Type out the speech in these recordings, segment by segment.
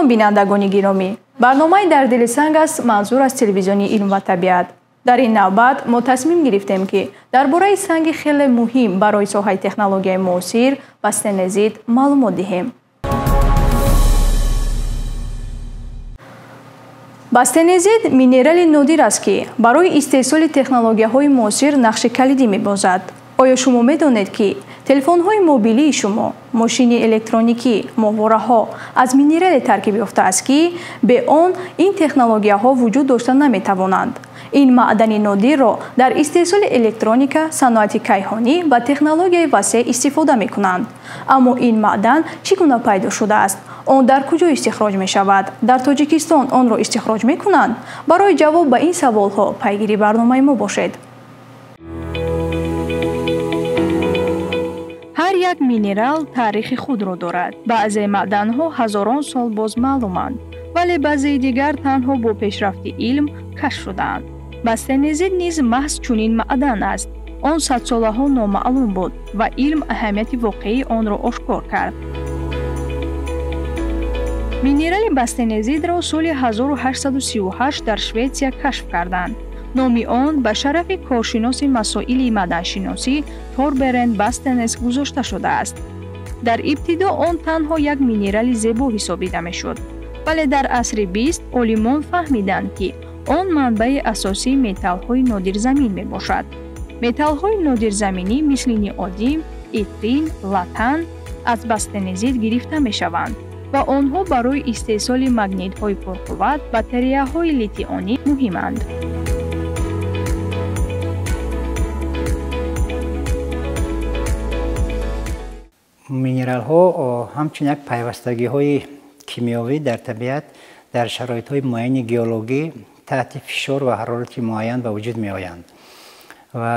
Салом бинандагони гиромӣ. Барномаи дар дили санг аст манзур аз телевизиони илм ва табиат. дар ин навбат мо тасмим гирифтем ки дар бораи санги хеле муҳим барои соҳаи технологияи муосир бастенезит маълумот диҳем. бастенезит минерали нодир аст ки барои истеҳсоли технологияҳои муосир нақши калидӣ мебозад. оё шумо медонед ки телефонҳои мобилии шумо, мошини электроникӣ, моҳвораҳо аз минерале таркиб ёфтааст ки бе он ин технологияҳо вуҷуд дошта наметавонанд. ин маъдани нодирро дар истеҳсоли электроника, саноати кайҳонӣ ва технологияи васеъ истифода мекунанд. аммо ин маъдан чӣ гуна пайдо шудааст? он дар куҷо истихроҷ мешавад? дар Тоҷикистон онро истихроҷ мекунанд? барои ҷавоб ба ин саволҳо пайгири барномаи мо бошед. ҳар як минерал таърихи худро дорад. баъзе маъданҳо ҳазорон сол боз маълуманд, вале баъзеи дигар танҳо бо пешрафти илм кашф шудаанд. бастенезит низ маҳз чунин маъдан аст. он садсолаҳо номаълум буд ва илм аҳамияти воқеии онро ошкор кард. минерали бастенезитро соли 1838 дар Шветсия кашф карданд. номи он ба шарафи коршиноси масоили маъданшиносӣ Торберен Бастенес гузошта шудааст. дар ибтидо он танҳо як минерали зебо ҳисобида мешуд, вале дар асри 20 олимон фаҳмиданд ки он манбаи асосии металлҳои нодирзамин мебошад. металлҳои нодирзаминӣ мисли неодим, итрин, латан аз бастенезит гирифта мешаванд ва онҳо барои истеҳсоли магнитҳои пурқувват батареяҳои литионӣ муҳиманд. минералҳо ҳамчун як пайвастагиҳои кимиёвӣ дар табиат дар шароитҳои муайяни геологӣ таҳти фишор ва ҳарорати муайян ба вуҷуд меоянд. ва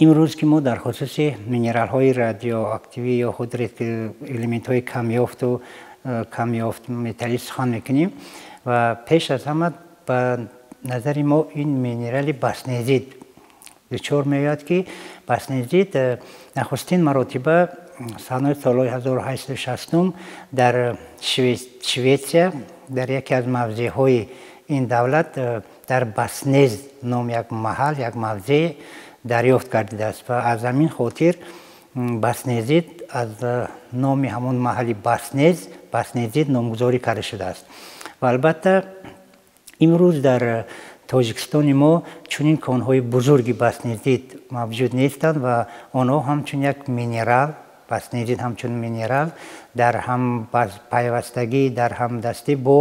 имрӯз ки мо дар хусуси минералҳои радиоактивӣ ё худ элементҳои камёфт металлӣ сухан мекунем ва пеш аз ҳама ба назари мо ин минерали бастенезит дучор меояд ки бастенезит нахустин маротиба санаи солҳои 1860 дар Шветсия дар яке аз мавзеъҳои ин давлат дар Баснез ном як маҳал, як мавзеъ дарёфт гардидааст ва аз ҳамин хотир бастенезит аз номи ҳамон маҳали бастенезит номгузорӣ карда шудааст. ва албатта имрӯз дар Тоҷикистони мо чунин конҳои бузурги бастенезит мавҷуд нестанд ва онҳо ҳамчун як минерал, бастенезит ҳамчун минерал дар ҳампайвастагӣ, дар ҳамдастӣ бо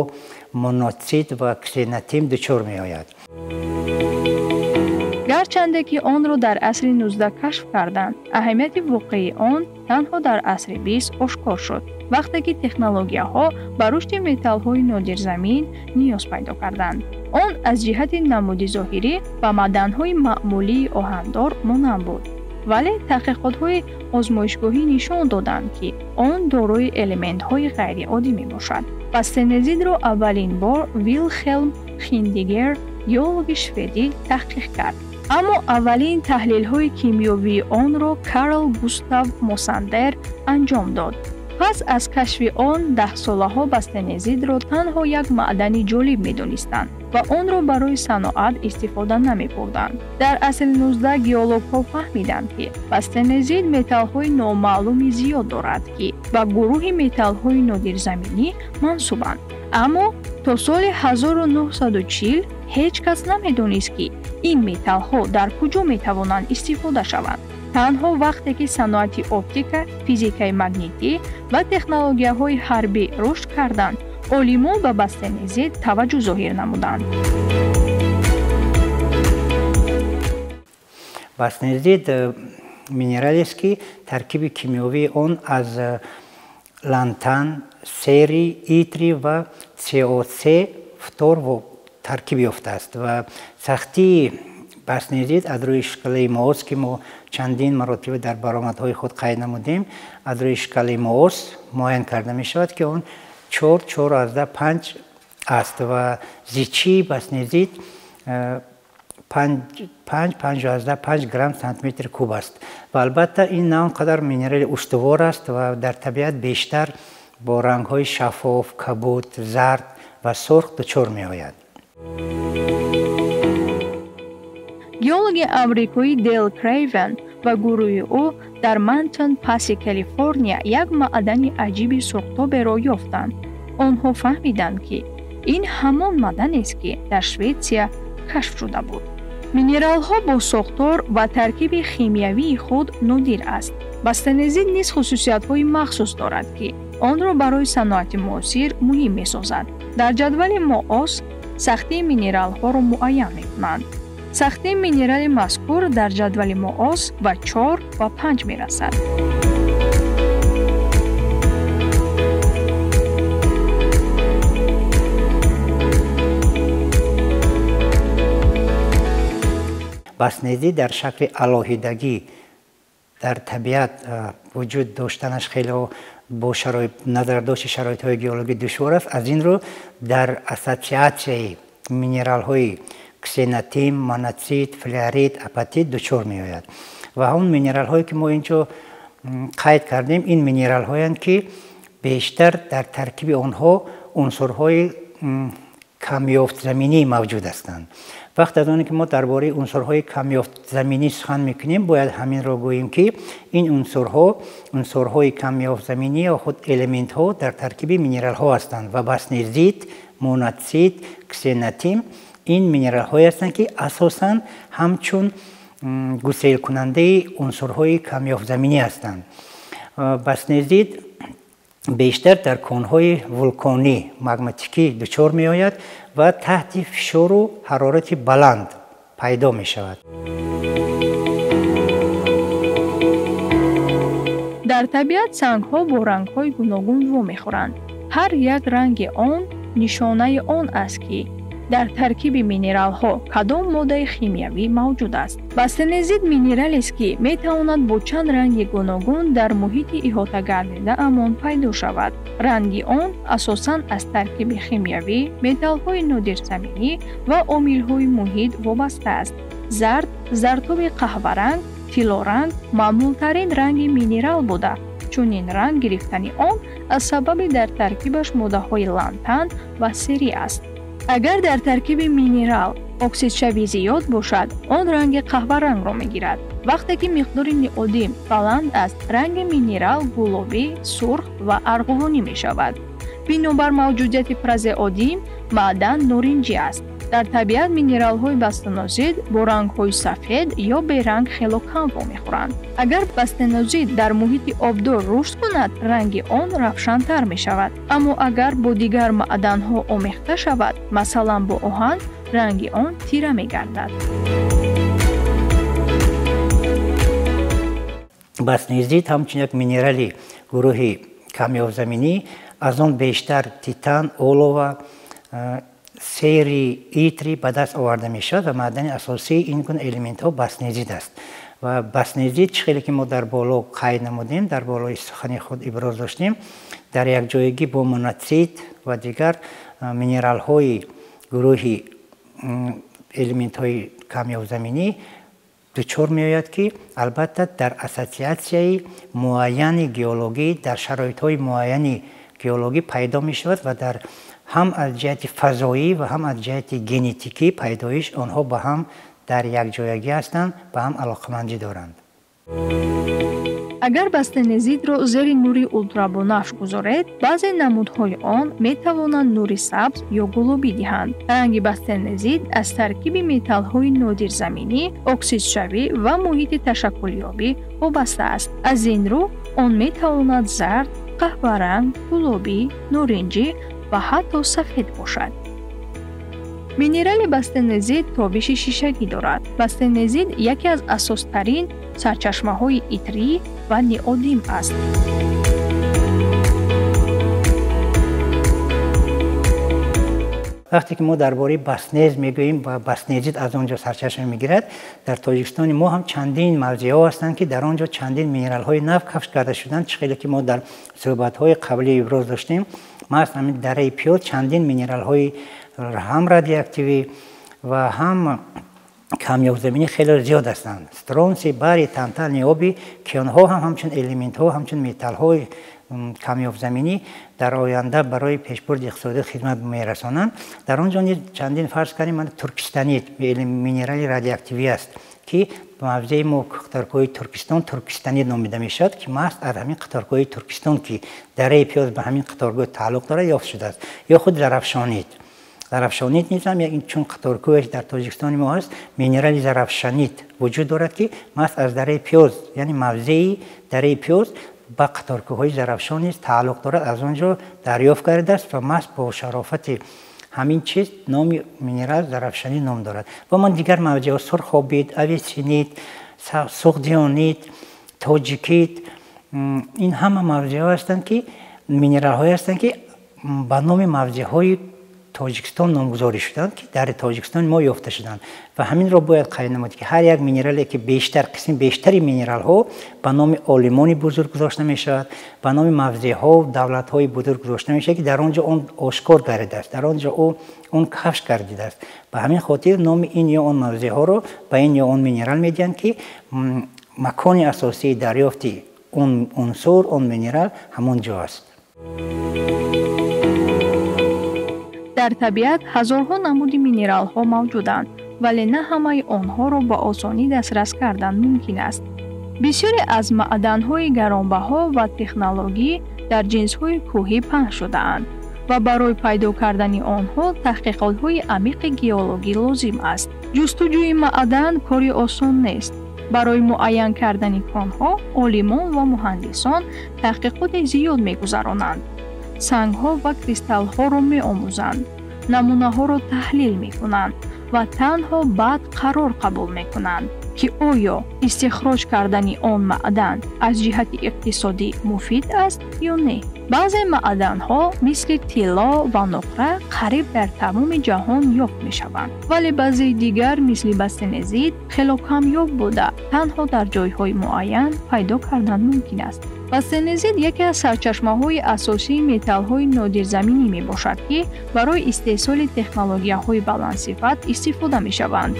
моноцит ва ксенотим дучор меояд. гарчанде ки онро дар асри 19 кашф карданд, аҳамияти воқеии он танҳо дар асри 20 ошкор шуд, вақте ки технологияҳо ба рушди металлҳои нодирзамин ниёз пайдо карданд. он аз ҷиҳати намуди зоҳирӣ ба маъданҳои маъмулии оҳандор монанд буд, вале таҳқиқотҳои озмоишгоҳӣ нишон доданд ки он дорои элементҳои ғайриоддӣ мебошад. бастенезитро аввалин бор Вилхелм Хиндигер, геологи шведӣ таҳқиқ кард. аммо аввалин таҳлилҳои кимиёвии онро Карл Густав Мосандер анҷом дод. пас аз кашфи он 10-солаҳо бастенезитро танҳо як маъдани ҷолиб медонистанд ва онро барои саноат истифода намебурданд. дар асри 19 геологҳо фаҳмиданд ки бастенезит металлҳои номаълуми зиёд дорад ки ба гурӯҳи металлҳои нодирзаминӣ мансубанд. аммо то соли 1940 ҳеҷ кас намедонист ки ин металлҳо дар куҷо метавонанд истифода шаванд. танҳо вақте ки саноати оптика, физикаи магнитӣ ва технологияҳои ҳарбӣ рушд карданд, олимон ба бастенезит таваҷҷӯҳ зоҳир намуданд. бастенезит минералест ки таркиби кимиёвии он аз лантан, серий, итри ва CO3 фтор таркиб ёфтааст ва сахтии бастенезит аз рӯи шкалаи Моос ки мо чандин маротиба дар баромадҳои худ қайд намудем, аз рӯи шкалаи Моос муайян карда мешавад ки он 4,5 аст ва зичии бастенезит 5,5 грамм сантиметри куб аст. ва албатта ин на он қадар минерали устувор аст ва дар табиат бештар با رنگ‌های شفاف، کبود، زرد و سرخ دچار می‌آید. گیولوگ آمریکایی دیل کریون و گروه او در منتن پاس کالیفرنیا یک معدن عجیب سرخ‌تاب را یافتند. آنها فهمیدند که این همان معدن است که در سوئیسرا کشف شده بود. مینرال‌ها با ساختار و ترکیب شیمیایی خود نادر است. باستانزیت نیز خصوصیت‌های مخصوص دارد که آن را برای صنعت معاصر مهم می‌سازد. در جدول ماس سختی مینرال‌ها را معین می‌کنند. سختی مینرال مذکور در جدول ماس به 4 و 5 می‌رسد. باستانزیت در شکل علاهیدگی در طبیعت وجود داشتنش خیلی با نظرداشت شرایط‌های گیولوژی دشوار است. از این رو در اسوسیاسیون مینرال‌های کسیناتیم، مونازیت، فلوریت، آپاتیت دچار می‌آید و اون مینرال‌هایی که ما اینجا قید کردیم این مینرال‌هایی که بیشتر در ترکیب آنها عنصرهای کمیافت زمینی موجود هستند. وقت از آنکه ما درباره عنصرهای کمیافت زمینی سخن میکنیم باید همین را گوییم که این عنصرهای کمیافت زمینی یا خود المنت ها در ترکیب مینرال ها هستند و باستانزیت، مونازیت، کسیناتیم این مینرال هایی هستند که اساساً همچون گسیل کننده عنصرهای کمیافت زمینی هستند. باستانزیت بیشتر در کانهای ولکانی مگماتیکی دچار می آید و تحت فشار و حرارت بلند پیدا می شود. در طبیعت سنگ‌ها با رنگ‌های گوناگون رو می‌خورند. هر یک رنگ آن نشانه آن است که در ترکیب مینرال‌ها کدام ماده شیمیایی موجود است. باستانزیت مینرال است که می‌تواند با چند رنگ گوناگون در محیط احاطه گردیده امان پیدا شود. رنگ آن اساساً از ترکیب شیمیایی، متال‌های نادر زمینی و عامل‌های محیط وابسته است. زرداب قهوه‌رنگ، طلارنگ معمول‌ترین رنگ مینرال بوده. چون این رنگ گرفتن آن از سبب در ترکیبش ماده‌های لانتان و سری است. اگر در ترکیب مینرال اکسید شوی زیاد باشد، آن رنگ قهوه رنگ را میگیرد. وقتی که مقدار نئودیم بلند است، رنگ مینرال گلابی، سرخ و ارغوانی می شود. بنابر موجودیت پرزئودیم، معدن نارنجی است. در طبیعت مینرال های باستانزیت با رنگ های سفید یا به رنگ خیلی کم میخورند. اگر باستانزیت در محیط آبدار رشد کند، رنگ آن روشن‌تر می شود. اما اگر با دیگر معدن ها آمیخته شود، مثلا با آهن، رنگ آن تیره می گردد. باستانزیت همچنین یک مینرالی گروه کمیافت زمینی از آن بیشتر تیتان، اولو سری ایتری به دست آورده می شود و معدن اساسی این گونه المنت ها باستانزیت است. و باستانزیت چیزی که ما در بالا قید نمودیم، در بالای سخن خود ابراز داشتیم، در یک جایگی با مونازیت و دیگر مینرال های گروه المنت های کمیافت زمینی دچار می آید که البته در اسوسیاسیون معین گیولوژی در شرایط های معین گیولوژی پیدا می شود و در هم از جهت فضایی و هم از جهت ژنتیکی پیدایش آنها با هم در یک جایگی هستند، با هم علاقمندی دارند. اگر باستانزیت را زیر نور اولترابنفش گذارید، بعضی نمودهای آن می توانند نور سبز یا گلابی دهند. رنگ باستانزیت از ترکیب متال‌های نادر زمینی، اکسید شوی و محیط تشکلیابی وابسته است. از این رو آن می تواند زرد، قهوه رنگ، گلابی، نارنجی و حتی سفید باشد. مینرال باستانزیت تابش شیشگی دارد. باستانزیت یکی از اساس‌ترین سرچشمه‌های ایتری و نئودیم است. وقتی که ما درباره باستانز میگوییم و باستانزیت از آنجا سرچشمه میگیرد، در تاجیکستان ما هم چندین موضع‌ها هستند که در آنجا چندین مینرال‌های نو کشف کرده شدند. چیزی که ما در صحبت‌های قبلی ابراز داشتیم، مثلا همین دره پیور چندین مینرال‌های هم رادیواکتیوی و هم کمیافت زمینی خیلی زیاد هستند. استرونسی، باری، تانتال، نیوبی که آنها هم همچون المنت ها، همچون متال های کمیاب‌زمینی در آینده برای پیشبرد اقتصادی خدمت می‌رسانند. در آنجا نیز چندین فرض کنیم من ترکستانیت مینرال رادیواکتیوی است که موضع ما قطارگاه ترکستانی نامیده میشد که محض از همین قطارگاه ترکستان که دره پیاز به همین قطارگاه تعلق داره یافت شده است. یا خود زرافشانیت نیز هم این چون قطارگاهش در تاجیکستان ما هست مینرال زرافشانیت وجود دارد که محض از دره پیاز یعنی موضع دره پیاز با قطارگاه‌های زرافشان نیز تعلق دارد از آنجا دریافت کرده است و محض با شرافت همین چیز نام مینرال زرافشانی نام دارد. و من دیگر موضع سرخابیت، اویسینیت، سوغدیانیت، تاجیکیت این همه موضع هستند که مینرال های هستند که با نام موضع های تاجیکستان نامگذاری شدند که در تاجیکستان ما یافته شدند و همین را باید قید نمود که هر یک مینرالی که بیشتری مینرال ها به نام عالمان بزرگ گذاشته می شود، به نام موضع ها و دولت های بزرگ گذاشته می شود که در آنجا اون آشکار گردیده است، در آنجا اون کفش گردیده است. به همین خاطر نام این یا اون موضع ها رو به این یا اون مینرال می دهند که مکان اساسی دریافت اون عنصر اون مینرال همون جا است. در طبیعت هزارها نمود مینرال ها موجودند ولی نه همه آنها را با آسانی دسترس کردن ممکن است. بسیاری از معدن های گرانبها و تکنولوژی در جنس های کوهی پنهان شده اند و برای پیدا کردن آنها تحقیقات های عمیق ژئولوژی لازم است. جستجوی معدن کاری آسان نیست. برای معین کردن آنها عالمان و مهندسان تحقیقات زیاد می‌گذرانند. سنگ‌ها و کریستال‌ها را می‌آموزند، نمونه‌ها را تحلیل می‌کنند و تنها بعد قرار قبول می‌کنند که آیا استخراج کردن آن معدن از جهت اقتصادی مفید است یا نه. بعضی معدن‌ها مثل طلا و نقره قریب در تمام جهان یافت می‌شوند، ولی بعضی دیگر مثل بسته‌نظیر خیلی کمیاب بوده تنها در جای‌های معین پیدا کردن ممکن است. بسته‌نظیر یکی از سرچشمه‌های اساسی متال‌های نادرزمینی میباشد که برای استحصال تکنولوژی‌های بلندصفت استفاده می‌شوند.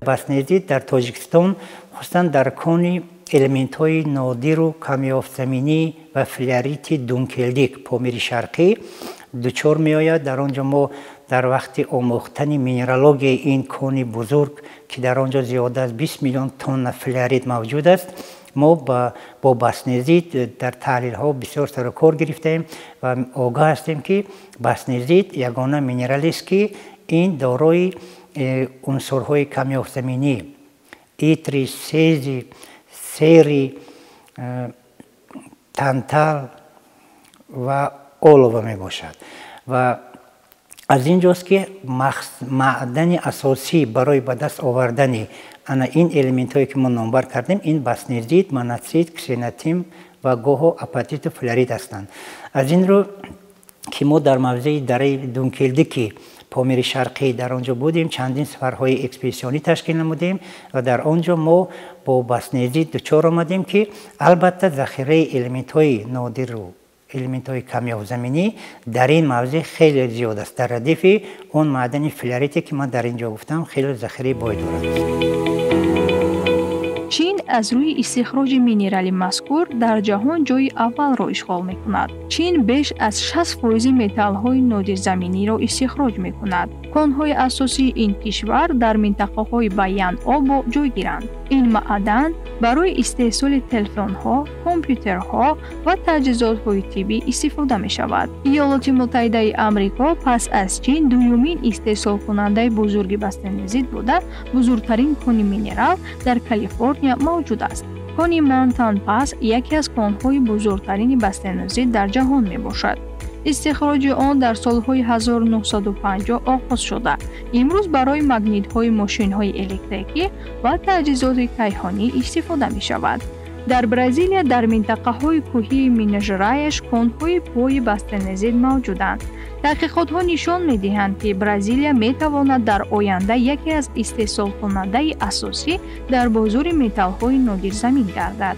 بسته‌نظیر در تاجیکستان خصوصاً در کان المنت‌های نادر و کمیاب‌زمینی و فلریت دونکلدیک پامیر شرقی دچار می‌آید. در آنجا ما در وقت آموختن مینرالوژی این کان بزرگ که در آنجا زیاده از 20 میلیون تن فلریت موجود است، ما با بسته‌نظیر در تحلیل ها بسیار سر و کار گرفتیم و آگاه هستیم که بسته‌نظیر یگانه مینرالی است که این دارای عنصرهای کمیاب‌زمینی ایتری، سیزی، سری، تانتال و اولوو می باشد و از اینجاست که معدن اساسی برای به دست آوردن این الیمنت هایی که ما نامبر کردیم این بسته‌نظیر، مناطیت، کسیناتیم و گوهو آپاتیت و فلریت هستند. از این رو که ما در موضع دره دونکلدیک پامیر شرقی در آنجا بودیم، چندین سفرهای اکسپدیسیونی تشکیل نمودیم و در آنجا ما با بسته‌نظیر دچار آمدیم که البته ذخیره الیمنت های نادر و الیمنت های کمیاب‌زمینی در این موضع خیلی زیاد است، در ردیف اون معدن فلریتی که من در اینجا گفتم خیلی ذخیره باید دارد. چین از روی استخراج مینرالی مذکور در جهان جای اول را اشغال می‌کند. چین بیش از 60% متال‌های نادرزمینی را استخراج می‌کند. کان‌های اساسی این کشور در منطقه‌های بیان آب جای گیرند. این معدن برای استحصال تلفن‌ها، کامپیوترها و تجهیزات‌های طبی استفاده می‌شود. ایالات متحده آمریکا پس از چین دومین استحصال کننده بزرگ بسته‌نظیر بوده، بزرگترین کان مینرال در کالیفرنیا موجود است. کان مانتان پاس یکی از کان‌های بزرگترین بسته‌نظیر در جهان میباشد. استخراج آن در سالهای 1950 آغاز شده. امروز برای مگنیت‌های ماشین‌های الکتریکی و تجهیزات کیهانی استفاده می‌شود. در برزیل در منطقه‌های کوهی میناژرایش کان‌های پای بسته‌نظیر موجودند. تحقیقات‌ها نشان می‌دهند که برزیل می‌تواند در آینده یکی از استحصال کننده اساسی در بازار متال‌های نادرزمین گردد.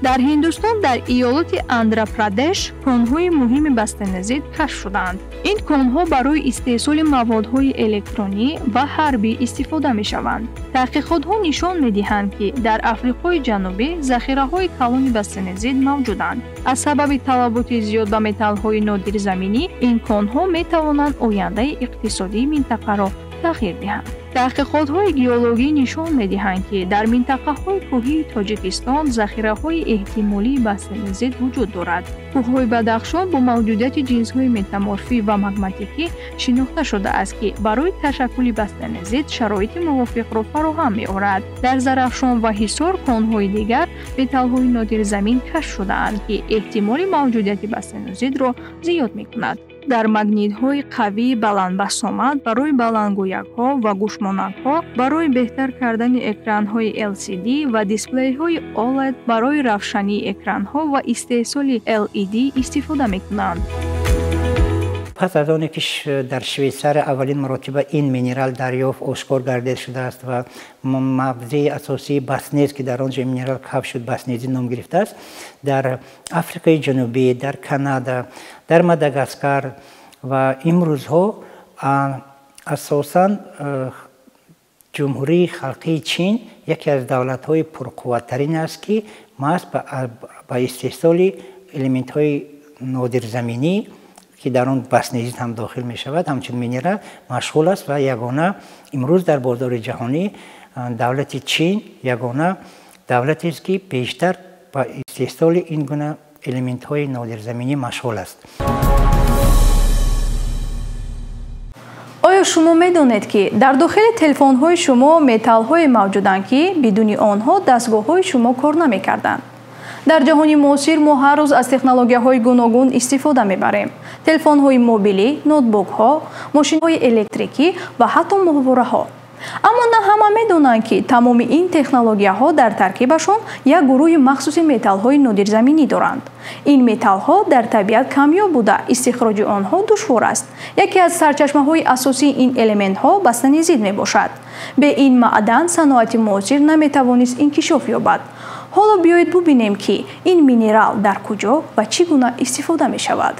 дар ҳиндустон дар иёлоти андра-прадеш конҳои муҳими бастаназид кашф шуданд. ин конҳо барои истеҳсоли маводҳои электронӣ ва ҳарбӣ истифода мешаванд. таҳқиқотҳо нишон медиҳанд, ки дар Африқои ҷанубӣ захираҳои калони бастаназид мавҷуданд. аз сабаби талаботи зиёд ба металлҳои нодирзаминӣ ин конҳо метавонанд ояндаи иқтисодии минтақаро тағйир диҳанд. таҳқиқотҳои геологӣ нишон медиҳанд, ки дар минтақаҳои кӯҳии Тоҷикистон захираҳои эҳтимолии бастаназид вуҷуд дорад. кӯҳҳои Бадахшон бо мавҷудияти ҷинсҳои метаморфӣ ва магматикӣ шинохта шудааст, ки барои ташаккули бастаназид шароити мувофиқро фароҳам меорад. дар Зарафшон ва Ҳисор конҳои дигар металлҳои нодирзамин кашф шудаанд, ки эҳтимоли мавҷудияти бастаназидро зиёд мекунад. дар магнитҳои қавии баландбасомат барои баландгӯякҳо ва гӯшмонакҳо, барои беҳтар кардани экранҳои LCD ва дисплейҳои OLED барои равшании экранҳо ва истеҳсоли LED истифода мекунанд. пас аз оне ки дар Швейтсария аввалин маротиба ин минерал дарёфт ошкор гардида шудааст ва мавзеи асосии баснез ки дар он ҷо минерал кашф шуд баснезӣ ном гирифтааст, дар Африқаи ҷанубӣ, дар Канада, дар Мадагаскар ва имрӯзҳо асосан ҷумҳурии халқии Чин яке аз давлатҳои пурқувваттарин аст, ки маҳз ба истеҳсоли элементҳои нодирзаминӣ ки дар он баснезид ҳам дохил мешавад, ҳамчун минерал машғул аст ва ягона имрӯз дар бозори ҷаҳонӣ давлати Чин ягона давлатест, ки бештар ба истеҳсоли ин гуна элементҳои нодирзаминӣ машғул аст. оё шумо медонед, ки дар дохили телефонҳои шумо металлҳое мавҷуданд, ки бидуни онҳо дастгоҳҳои шумо кор намекарданд? дар ҷаҳони муосир мо ҳар рӯз аз технологияҳои гуногун истифода мебарем. телефонҳои мобилӣ, ноутбукҳо, мошинҳои электрикӣ ва ҳатто моҳвораҳо. аммо на ҳама медонанд, ки тамоми ин технологияҳо дар таркибашон як гурӯҳи махсуси металлҳои нодирзаминӣ доранд. ин металлҳо дар табиат камёб буда истихроҷи онҳо душвор аст. яке аз сарчашмаҳои асосии ин элементҳо бастаназид мебошад. бе ин маъдан саноати муосир наметавонист инкишоф ёбад. ҳоло биёед бубинем, ки ин минерал дар куҷо ва чӣ гуна истифода мешавад.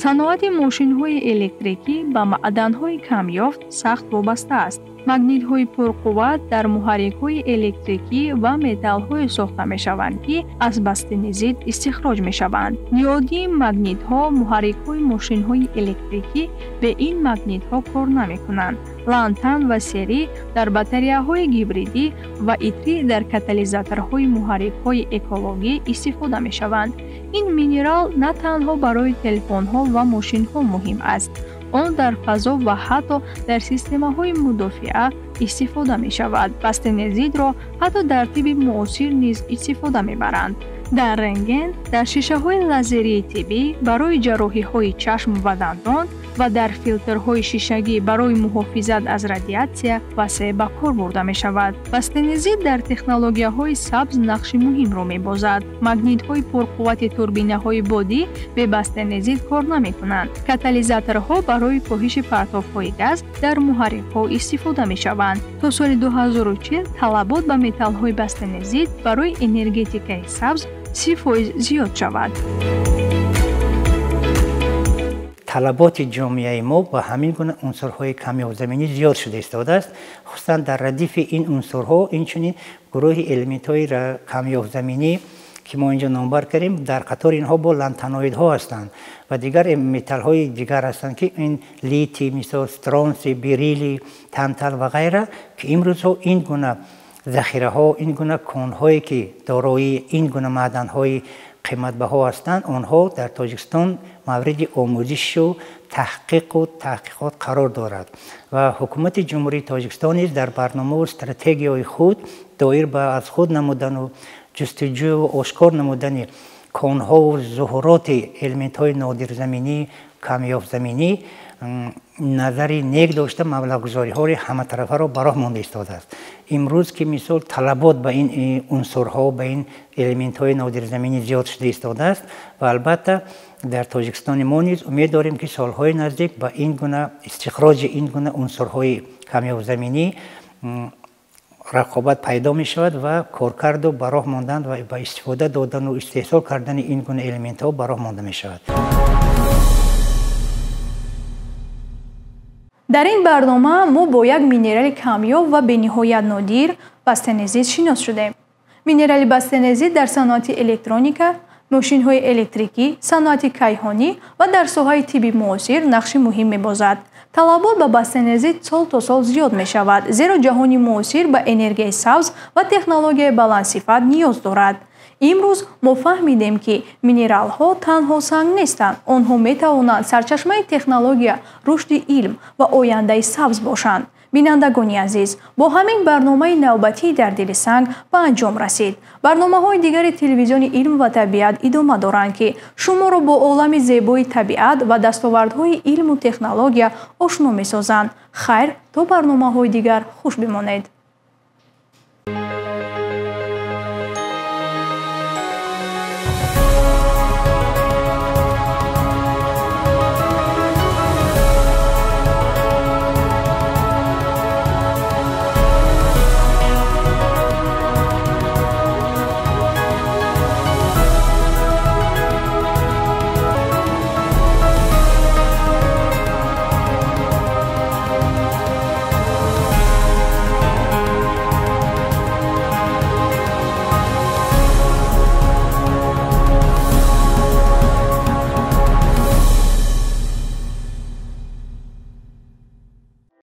саноати мошинҳои электрикӣ ба маъданҳои камёфт сахт вобаста аст. магнитҳои пурқувват дар муҳаррикҳои электрикӣ ва металлҳое сохта мешаванд, ки аз бастаназид истихроҷ мешаванд. ниёдии магнитҳо муҳаррикҳои мошинҳои электрикӣ бе ин магнитҳо кор намекунанд. лантан ва серӣ дар батареяҳои гибридӣ ва итри дар катализаторҳои муҳаррикҳои экологӣ истифода мешаванд. ин минерал на танҳо барои телефонҳо ва мошинҳо муҳим аст. он дар фазо ва ҳатто дар системаҳои мудофиа истифода мешавад. бастаназидро ҳатто дар тибби муосир низ истифода мебаранд. дар рентген, дар шишаҳои лазерии тиббӣ барои ҷарроҳиҳои чашм ва дандон ва дар филтрҳои шишагӣ барои муҳофизат аз радиатсия васеъ ба кор бурда мешавад. бастаназид дар технологияҳои сабз нақши муҳимро мебозад. магнитҳои пурқуввати турбинаҳои бодӣ бе бастаназид кор намекунанд. катализаторҳо барои коҳиши партовҳои газ дар муҳаррикҳо истифода мешаванд. то соли 2040 талабот ба металлҳои бастаназид барои энергетикаи сабз 30% зиёд шавад. талаботи ҷомеаи мо ба ҳамин гуна унсурҳои камёбзаминӣ зиёд шуда истодааст. хусусан дар радифи ин унсурҳо инчунин гурӯҳи элементҳои камёбзаминӣ ки мо инҷо номбар кардем, дар қатори инҳо бо лантаноидҳо ҳастанд ва дигар металлҳои дигар ҳастанд, ки ин литий, мисол стронсий, берилий, тантал ва ғайра, ки имрӯзҳо ин гуна захираҳо, ин гуна конҳое ки дорои ин гуна маъданҳои қиматбаҳо ҳастанд, онҳо дар Тоҷикистон мавриди омӯзишу таҳқиқу таҳқиқот қарор дорад ва ҳукумати ҷумҳурии Тоҷикистон низ дар барномаву стратегияҳои худ доир ба аз худ намудану ҷустуҷӯю ошкор намудани конҳову зуҳуроти элементҳои нодирзаминӣ, камёбзаминӣ назари нек дошта маблағгузориҳои ҳаматарафаро ба роҳ монда истодааст. имрӯз ки мисол талабот ба ин унсурҳо, ба ин элементҳои нодирзаминӣ зиёд шуда истодааст ва албатта дар Тоҷикистони мо низ умед дорем, ки солҳои наздик ба ин гуна истихроҷи ин гуна унсурҳои камёбзаминӣ رقابت پیدا می شود و کارکرد و براه ماندن و با استفاده دادن و استحصال کردن این گونه الیمنت ها براه مانده می شود. در این برنامه ما با یک مینرال کمیاب و به نهایت نادر باستنزیت شناس شدیم. مینرال باستنزیت در صنعت الکترونیکا، ماشین‌های الکتریکی، صنعت کیهانی و در ساحه طب معاصر نقش مهم می‌بازد. طلبات به باستنزیت سال تا سال زیاد می‌شود، زیرا جهان معاصر به انرژی سبز و تکنولوژی بلندصفت نیاز دارد. امروز ما فهمیدیم که مینرال‌ها تنها سنگ نیستند، آنها می‌توانند سرچشمه تکنولوژی، رشد علم و آینده سبز باشند. بینندگان عزیز، با همین برنامه نوبتی در دل سنگ به انجام رسید. برنامه‌های دیگر تلویزیون علم و طبیعت ادامه دارند که شما را با عالم زیبای طبیعت و دستاوردهای علم و تکنولوژی آشنا می‌سازند. خیر، تا برنامه‌های دیگر خوش بمانید.